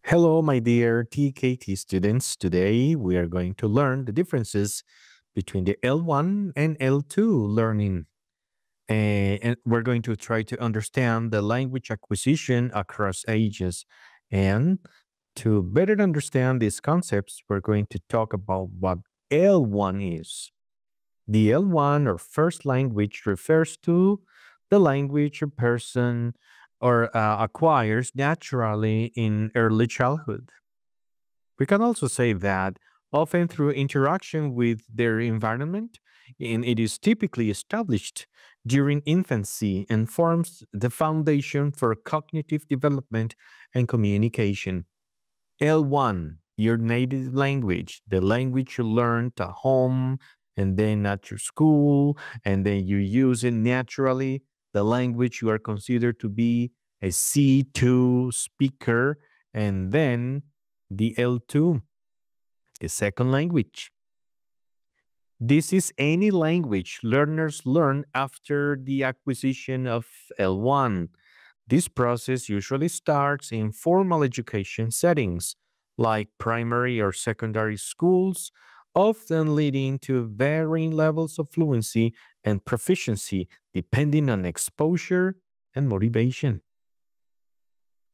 Hello, my dear TKT students. Today we are going to learn the differences between the L1 and L2 learning. And we're going to try to understand the language acquisition across ages. And to better understand these concepts, we're going to talk about what L1 is. The L1 or first language refers to the language a person or acquires naturally in early childhood. We can also say that often through interaction with their environment, and it is typically established during infancy and forms the foundation for cognitive development and communication. L1, your native language, the language you learned at home and then at your school, and then you use it naturally, the language you are considered to be a C2 speaker, and then the L2, the second language. This is any language learners learn after the acquisition of L1. This process usually starts in formal education settings, like primary or secondary schools, often leading to varying levels of fluency and proficiency depending on exposure and motivation.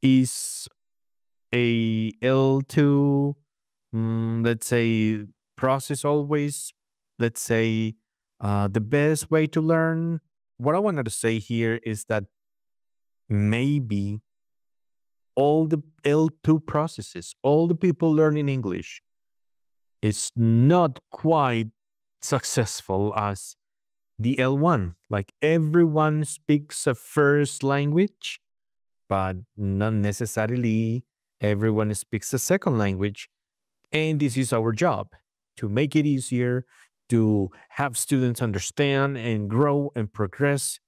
Is a L2, let's say, process always, let's say, the best way to learn? What I wanted to say here is that maybe all the L2 processes, all the people learning English, is not quite successful as the L1. Like everyone speaks a first language, but not necessarily everyone speaks a second language. And this is our job to make it easier to have students understand and grow and progress.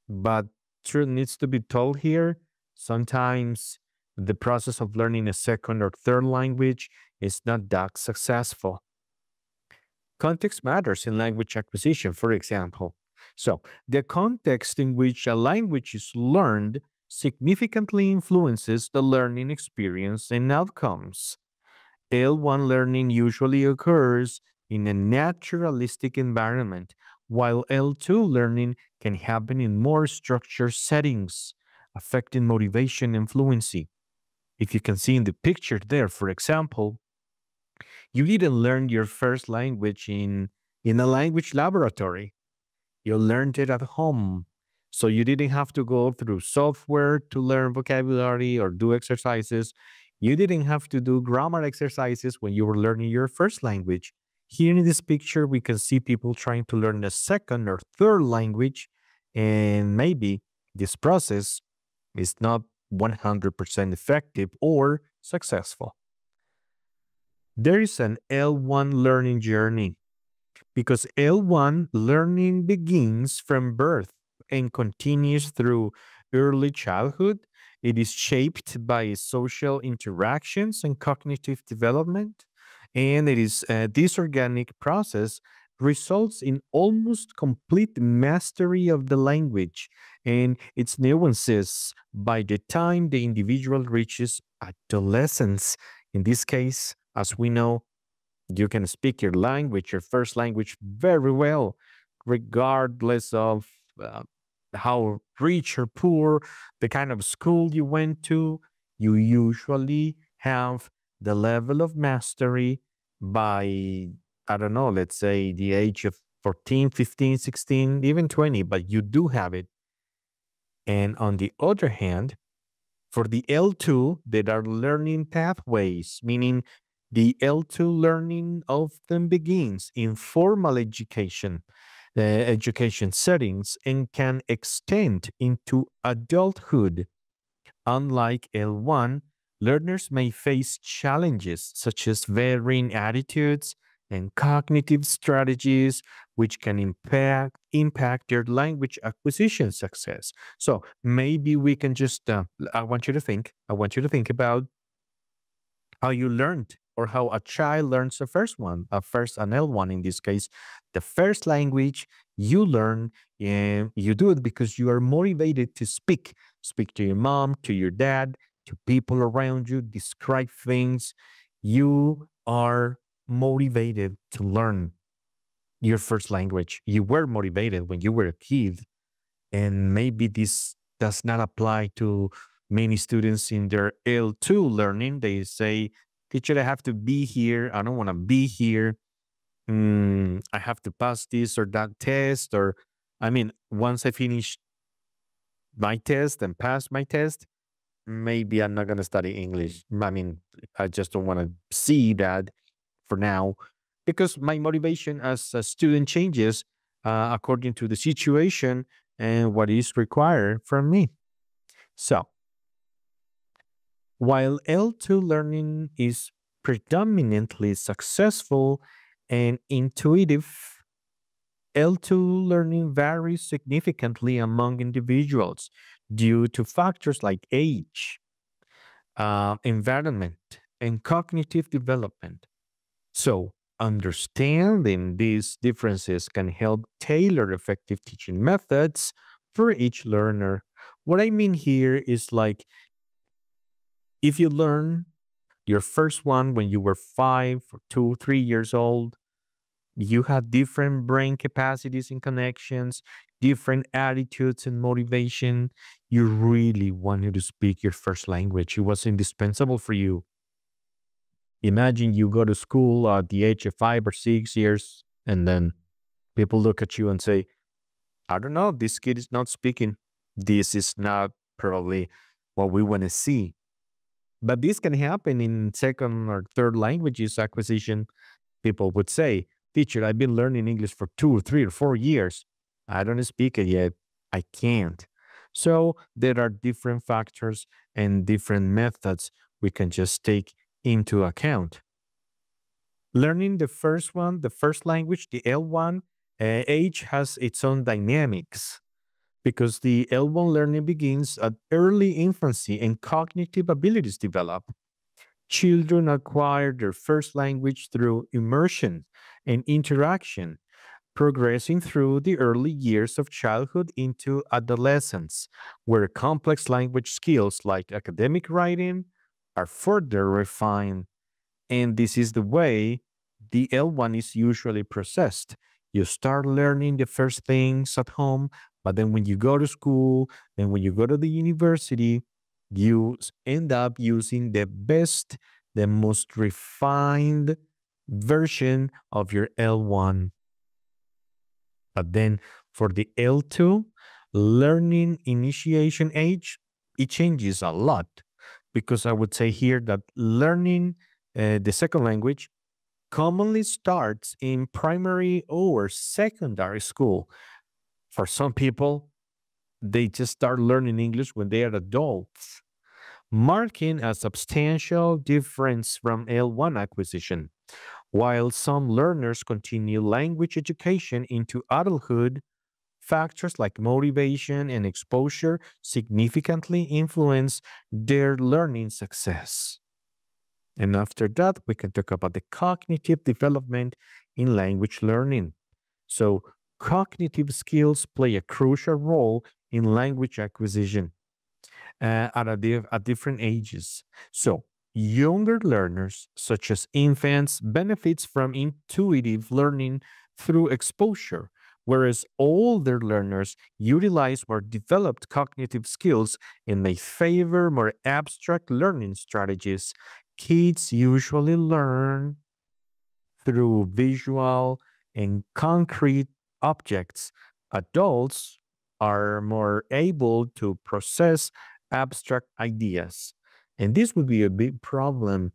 But truth needs to be told here. Sometimes the process of learning a second or third language is not that successful. Context matters in language acquisition, for example. So, the context in which a language is learned significantly influences the learning experience and outcomes. L1 learning usually occurs in a naturalistic environment, while L2 learning can happen in more structured settings, affecting motivation and fluency. If you can see in the picture there, for example, you didn't learn your first language in a language laboratory. You learned it at home. So you didn't have to go through software to learn vocabulary or do exercises. You didn't have to do grammar exercises when you were learning your first language. Here in this picture, we can see people trying to learn a second or third language, and maybe this process is not 100% effective or successful. There is an L1 learning journey because L1 learning begins from birth and continues through early childhood. It is shaped by social interactions and cognitive development. And it is this organic process results in almost complete mastery of the language and its nuances by the time the individual reaches adolescence. In this case, as we know, you can speak your language, your first language, very well, regardless of how rich or poor, the kind of school you went to. You usually have the level of mastery by, I don't know, let's say the age of 14, 15, 16, even 20, but you do have it. And on the other hand, for the L2, there are learning pathways, meaning the L2 learning often begins in formal education settings, and can extend into adulthood. Unlike L1, learners may face challenges such as varying attitudes and cognitive strategies, which can impact their language acquisition success. So maybe we can just, I want you to think about how you learned or how a child learns the first one, first an L1 in this case, the first language you learn, and you do it because you are motivated to speak to your mom, to your dad, to people around you, describe things. You are motivated to learn your first language. You were motivated when you were a kid, and maybe this does not apply to many students in their L2 learning. They say, teacher, I have to be here. I don't want to be here. I have to pass this or that test. Or, I mean, once I finish my test and pass my test, maybe I'm not going to study English. I mean, I just don't want to see that for now because my motivation as a student changes according to the situation and what is required from me. So, while L2 learning is predominantly successful and intuitive, L2 learning varies significantly among individuals due to factors like age, environment, and cognitive development. So, understanding these differences can help tailor effective teaching methods for each learner. What I mean here is like if you learn your first one when you were 5 or 2, 3 years old, you had different brain capacities and connections, different attitudes and motivation. You really wanted to speak your first language. It was indispensable for you. Imagine you go to school at the age of 5 or 6 years, and then people look at you and say, I don't know, this kid is not speaking. This is not probably what we want to see. But this can happen in second or third languages acquisition. People would say, teacher, I've been learning English for 2 or 3 or 4 years. I don't speak it yet. I can't. So there are different factors and different methods we can just take into account. Learning the first one, the first language, the L1, age has its own dynamics because the L1 learning begins at early infancy and cognitive abilities develop. Children acquire their first language through immersion and interaction, progressing through the early years of childhood into adolescence, where complex language skills like academic writing are further refined. And this is the way the L1 is usually processed. You start learning the first things at home, but then when you go to school and when you go to the university, you end up using the best, the most refined version of your L1. But then for the L2, learning initiation age, it changes a lot because I would say here that learning the second language commonly starts in primary or secondary school. For some people, they just start learning English when they are adults, marking a substantial difference from L1 acquisition. While some learners continue language education into adulthood, factors like motivation and exposure significantly influence their learning success. And after that, we can talk about the cognitive development in language learning. So, cognitive skills play a crucial role in language acquisition at different ages. So, younger learners, such as infants, benefits from intuitive learning through exposure, whereas older learners utilize more developed cognitive skills and may favor more abstract learning strategies. Kids usually learn through visual and concrete objects. Adults are more able to process abstract ideas. And this would be a big problem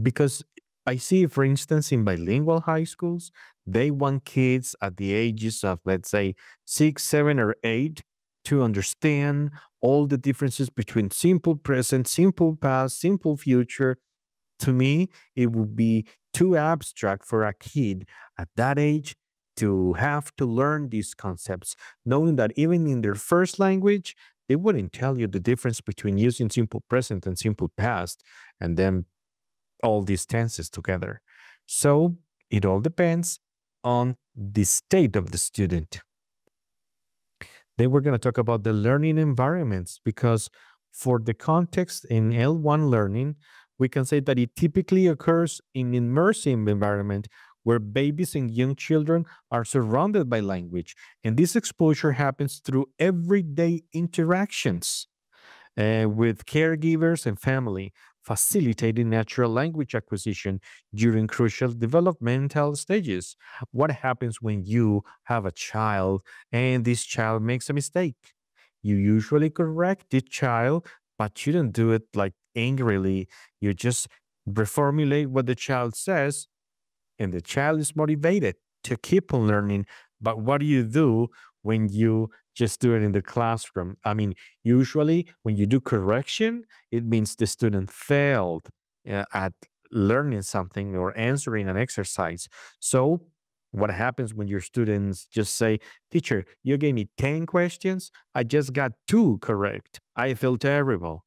because I see, for instance, in bilingual high schools, they want kids at the ages of, let's say, 6, 7, or 8 to understand all the differences between simple present, simple past, simple future. To me, it would be too abstract for a kid at that age to have to learn these concepts, knowing that even in their first language, they wouldn't tell you the difference between using simple present and simple past, and then all these tenses together. So it all depends on the state of the student. Then we're going to talk about the learning environments because For the context in L1 learning, we can say that it typically occurs in immersive environment where babies and young children are surrounded by language, and this exposure happens through everyday interactions with caregivers and family, facilitating natural language acquisition during crucial developmental stages. What happens when you have a child and this child makes a mistake? You usually correct the child, but you don't do it like angrily. You just reformulate what the child says, and the child is motivated to keep on learning. But what do you do when you just do it in the classroom? I mean, usually when you do correction, it means the student failed at learning something or answering an exercise. So, what happens when your students just say, Teacher, you gave me 10 questions, I just got two correct. I feel terrible.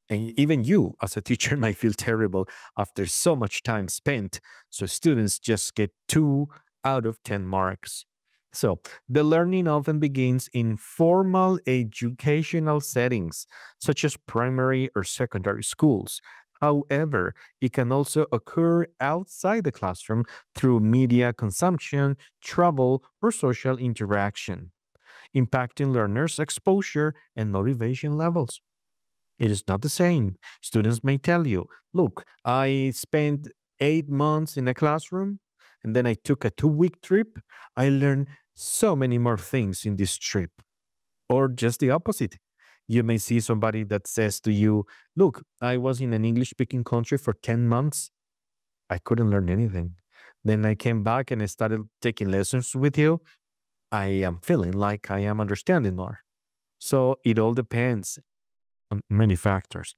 And even you, as a teacher, might feel terrible after so much time spent. So students just get 2 out of 10 marks. So the learning often begins in formal educational settings, such as primary or secondary schools. However, it can also occur outside the classroom through media consumption, travel, or social interaction, impacting learners' exposure and motivation levels. It is not the same. Students may tell you, look, I spent 8 months in a classroom and then I took a 2 week trip. I learned so many more things in this trip. Or just the opposite. You may see somebody that says to you, look, I was in an English speaking country for 10 months. I couldn't learn anything. Then I came back and I started taking lessons with you. I am feeling like I am understanding more. So it all depends on many factors.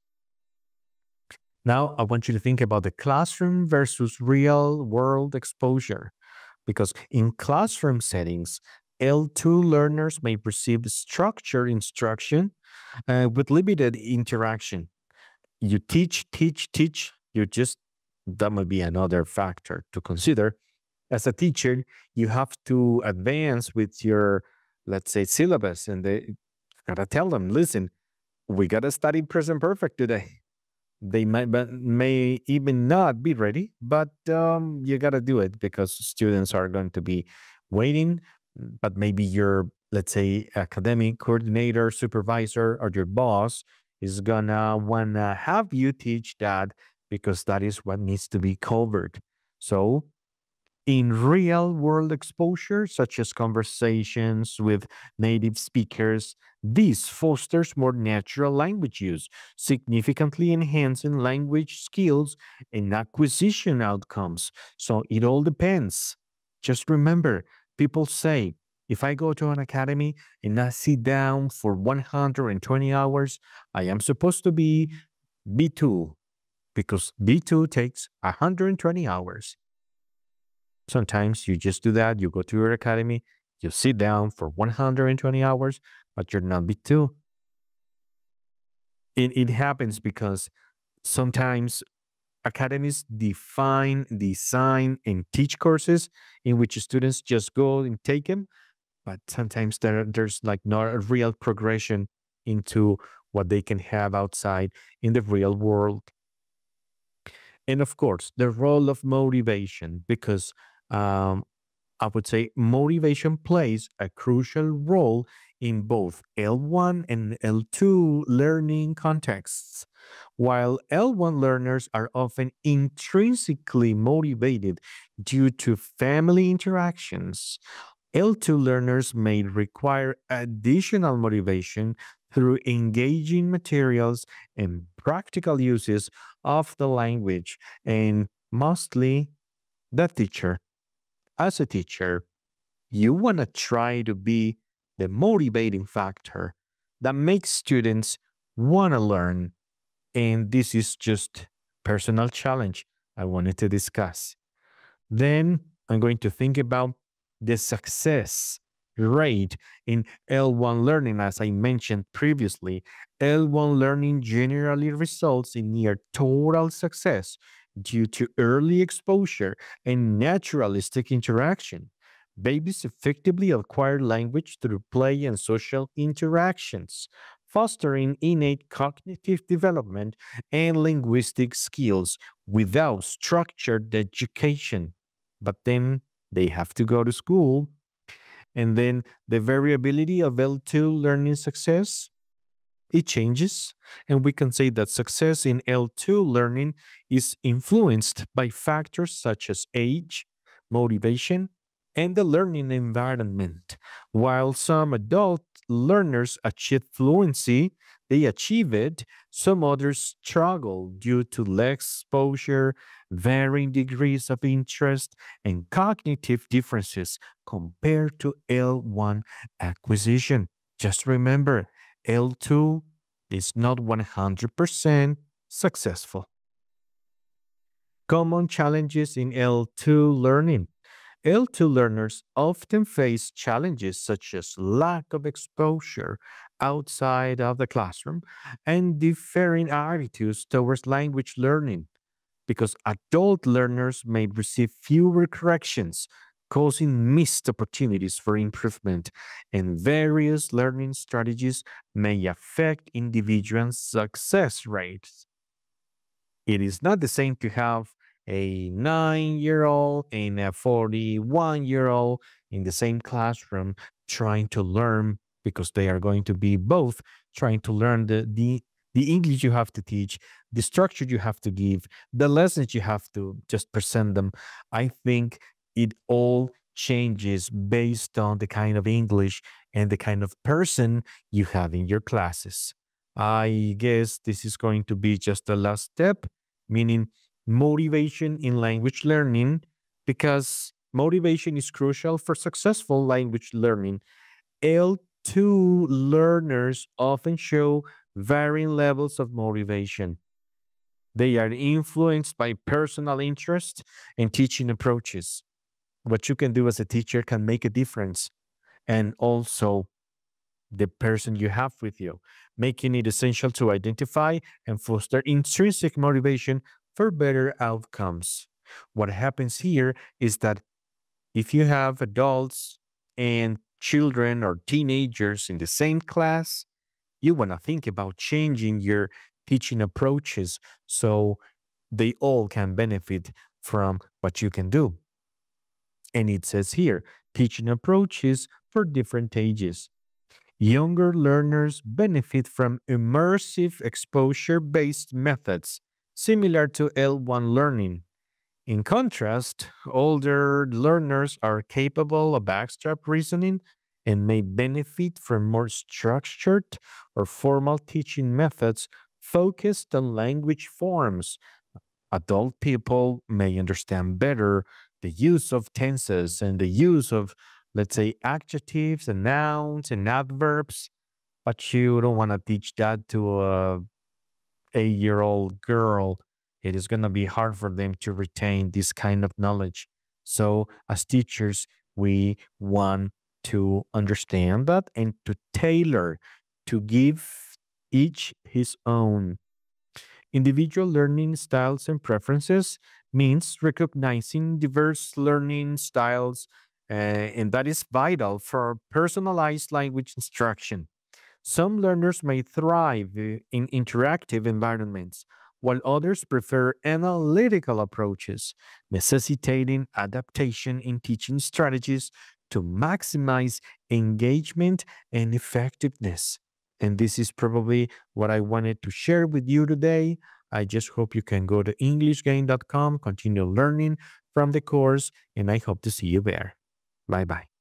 Now, I want you to think about the classroom versus real world exposure, because in classroom settings, L2 learners may receive structured instruction with limited interaction. You teach, teach, teach. You just, that might be another factor to consider. As a teacher, you have to advance with your, let's say, syllabus, and they gotta tell them, listen, we gotta study present perfect today. They may even not be ready, but you got to do it because students are going to be waiting. But maybe your, let's say, academic coordinator, supervisor, or your boss is gonna wanna have you teach that because that is what needs to be covered. So in real world exposure, such as conversations with native speakers, this fosters more natural language use, significantly enhancing language skills and acquisition outcomes. So it all depends. Just remember, people say, if I go to an academy and I sit down for 120 hours, I am supposed to be B2 because B2 takes 120 hours. Sometimes you just do that. You go to your academy, you sit down for 120 hours, but you're not B2. It happens because sometimes academies define, design, and teach courses in which students just go and take them, but sometimes there's like not a real progression into what they can have outside in the real world. And of course, the role of motivation, because um, I would say motivation plays a crucial role in both L1 and L2 learning contexts. While L1 learners are often intrinsically motivated due to family interactions, L2 learners may require additional motivation through engaging materials and practical uses of the language, and mostly the teacher. As a teacher, you want to try to be the motivating factor that makes students want to learn. And this is just personal challenge I wanted to discuss. Then I'm going to think about the success rate in L1 learning. As I mentioned previously, L1 learning generally results in near total success due to early exposure and naturalistic interaction. Babies effectively acquire language through play and social interactions, fostering innate cognitive development and linguistic skills without structured education. But then they have to go to school. And then the variability of L2 learning success, it changes. And we can say that success in L2 learning is influenced by factors such as age, motivation, and the learning environment. While some adult learners achieve fluency, they achieve it, some others struggle due to less exposure, varying degrees of interest, and cognitive differences compared to L1 acquisition. Just remember, L2 is not 100% successful. Common challenges in L2 learning. L2 learners often face challenges such as lack of exposure outside of the classroom and differing attitudes towards language learning because adult learners may receive fewer corrections, causing missed opportunities for improvement, and various learning strategies may affect individuals' success rates. It is not the same to have a 9-year-old and a 41-year-old in the same classroom trying to learn because they are going to be both trying to learn the English you have to teach, the structure you have to give, the lessons you have to just present them. I think it all changes based on the kind of English and the kind of person you have in your classes. I guess this is going to be just the last step, meaning motivation in language learning, because motivation is crucial for successful language learning. L2 learners often show varying levels of motivation. They are influenced by personal interest and teaching approaches. What you can do as a teacher can make a difference. And also, the person you have with you, making it essential to identify and foster intrinsic motivation for better outcomes. What happens here is that if you have adults and children or teenagers in the same class, you want to think about changing your teaching approaches so they all can benefit from what you can do. And it says here, teaching approaches for different ages. Younger learners benefit from immersive exposure based methods, similar to L1 learning. In contrast, older learners are capable of abstract reasoning and may benefit from more structured or formal teaching methods focused on language forms. Adult people may understand better the use of tenses and the use of, let's say, adjectives and nouns and adverbs, but you don't want to teach that to a 8-year-old girl. It is going to be hard for them to retain this kind of knowledge. So, as teachers, we want to understand that and to tailor, to give each his own. Individual learning styles and preferences means recognizing diverse learning styles, and that is vital for personalized language instruction. Some learners may thrive in interactive environments, while others prefer analytical approaches, necessitating adaptation in teaching strategies to maximize engagement and effectiveness. And this is probably what I wanted to share with you today. I just hope you can go to EnglishGain.com, continue learning from the course, and I hope to see you there. Bye bye.